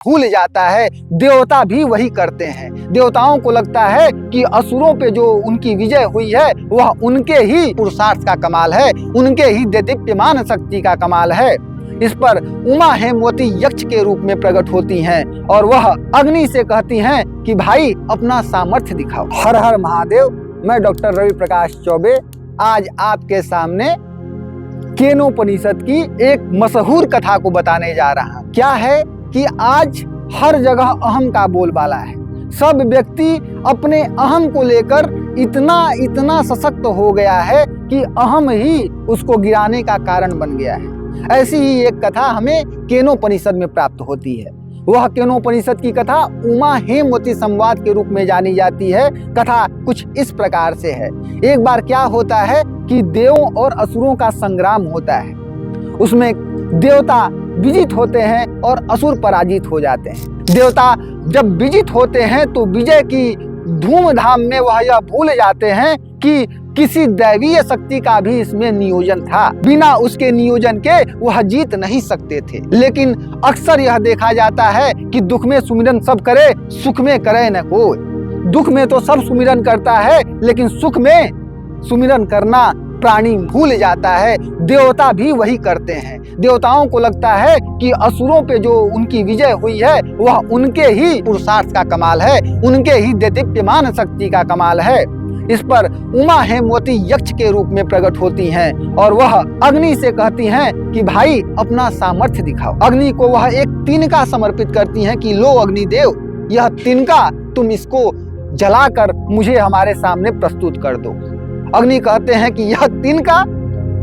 भूल जाता है। देवता भी वही करते हैं। देवताओं को लगता है कि असुरों पे जो उनकी विजय हुई है वह उनके ही पुरुषार्थ का कमाल है, उनके ही दीप्यमान शक्ति का कमाल है। इस पर उमा हेमवती यक्ष के रूप में प्रकट होती हैं और वह अग्नि से कहती हैं कि भाई अपना सामर्थ्य दिखाओ। हर हर महादेव। मैं डॉक्टर रवि प्रकाश चौबे आज आपके सामने केनोपनिषद की एक मशहूर कथा को बताने जा रहा हूं। क्या है कि आज हर जगह अहम का बोलबाला है। सब व्यक्ति अपने अहम को लेकर इतना सशक्त हो गया है कि अहम ही उसको गिराने का कारण बन गया है। ऐसी ही एक कथा हमें केनोपनिषद में प्राप्त होती है। वह केनोपनिषद की कथा उमा हेमवती संवाद के रूप में जानी जाती है। कथा कुछ इस प्रकार से है। एक बार क्या होता है कि देवों और असुरों का संग्राम होता है। उसमें देवता विजित होते हैं और असुर पराजित हो जाते हैं। देवता जब विजित होते हैं तो विजय की धूमधाम में वह यह भूल जाते हैं कि किसी दैवीय शक्ति का भी इसमें नियोजन था। बिना उसके नियोजन के वह जीत नहीं सकते थे। लेकिन अक्सर यह देखा जाता है कि दुख में सुमिरन सब करे, सुख में करे न कोई। दुख में तो सब सुमिरन करता है, लेकिन सुख में सुमिरन करना प्राणी भूल जाता है। देवता भी वही करते हैं। देवताओं को लगता है कि असुरों पे जो उनकी विजय हुई है वह उनके ही पुरुषार्थ का कमाल है, उनके ही दीप्यमान शक्ति का कमाल है। इस पर उमा हेमवती यक्ष के रूप में प्रकट होती हैं और वह अग्नि से कहती हैं कि भाई अपना सामर्थ्य दिखाओ। अग्नि को वह एक तिनका समर्पित करती हैं कि लो अग्निदेव, यह तिनका तुम इसको जलाकर मुझे हमारे सामने प्रस्तुत कर दो। अग्नि कहते हैं कि यह तिनका,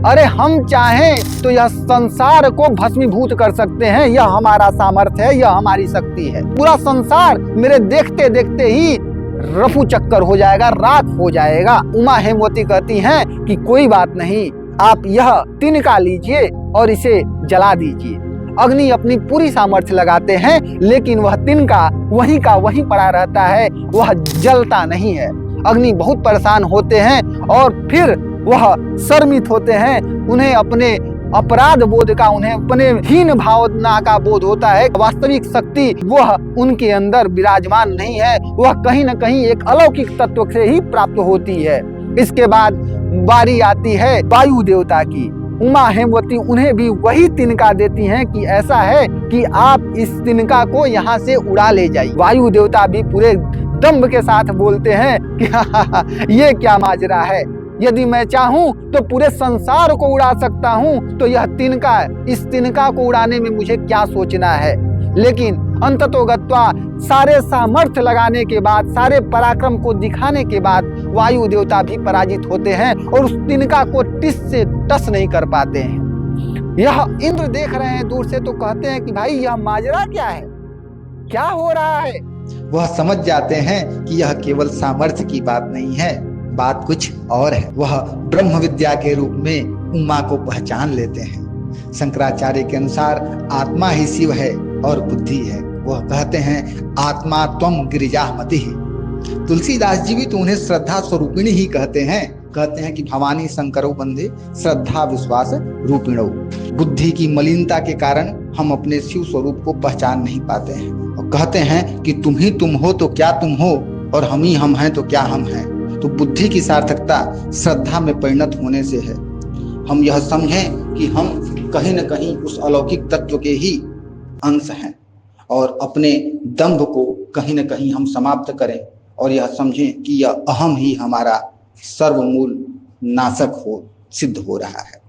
अरे हम चाहें तो यह संसार को भस्मीभूत कर सकते हैं। यह हमारा सामर्थ्य है, यह हमारी शक्ति है। पूरा संसार मेरे देखते देखते ही रफू चक्कर हो जाएगा, राख हो जाएगा। उमा हेमवती कहती हैं कि कोई बात नहीं, आप यह तिनका लीजिए और इसे जला दीजिए। अग्नि अपनी पूरी सामर्थ्य लगाते हैं, लेकिन वह तिनका वहीं का वहीं पड़ा रहता है, वह जलता नहीं है। अग्नि बहुत परेशान होते हैं और फिर वह शर्मित होते हैं। उन्हें अपने अपराध बोध का, उन्हें अपने हीन भावना का बोध होता है। वास्तविक शक्ति वह उनके अंदर विराजमान नहीं है, वह कहीं न कहीं एक अलौकिक तत्व से ही प्राप्त होती है। इसके बाद बारी आती है वायु देवता की। उमा हेमवती उन्हें भी वही तिनका देती हैं कि ऐसा है कि आप इस तिनका को यहाँ से उड़ा ले जाइए। वायु देवता भी पूरे दम्भ के साथ बोलते हैं कि ये क्या माजरा है, यदि मैं चाहूं तो पूरे संसार को उड़ा सकता हूं, तो यह तिनका, इस तिनका को उड़ाने में मुझे क्या सोचना है। लेकिन अंततोगत्वा सारे सामर्थ्य लगाने के बाद, सारे पराक्रम को दिखाने के बाद वायु देवता भी पराजित होते हैं और उस तिनका को टिस से टस नहीं कर पाते हैं। यह इंद्र देख रहे हैं दूर से तो कहते हैं कि भाई यह माजरा क्या है, क्या हो रहा है। वह समझ जाते हैं कि यह केवल सामर्थ्य की बात नहीं है, बात कुछ और है। वह ब्रह्म विद्या के रूप में उमा को पहचान लेते हैं। शंकराचार्य के अनुसार आत्मा ही शिव है और बुद्धि है। वह कहते हैं आत्मा त्वम गिरिजामति। तुलसीदास जी भी तो उन्हें श्रद्धा स्वरूपिणी ही कहते हैं कि भवानी शंकरो बंदे श्रद्धा विश्वास रूपिणो। बुद्धि की मलिनता के कारण हम अपने शिव स्वरूप को पहचान नहीं पाते हैं और कहते हैं कि तुम ही तुम हो तो क्या तुम हो, और हम ही हम हैं तो क्या हम हैं। तो बुद्धि की सार्थकता श्रद्धा में परिणत होने से है। हम यह समझें कि हम कहीं न कहीं उस अलौकिक तत्व के ही अंश हैं और अपने दंभ को कहीं न कहीं हम समाप्त करें और यह समझें कि यह अहम ही हमारा सर्वमूल नाशक हो सिद्ध हो रहा है।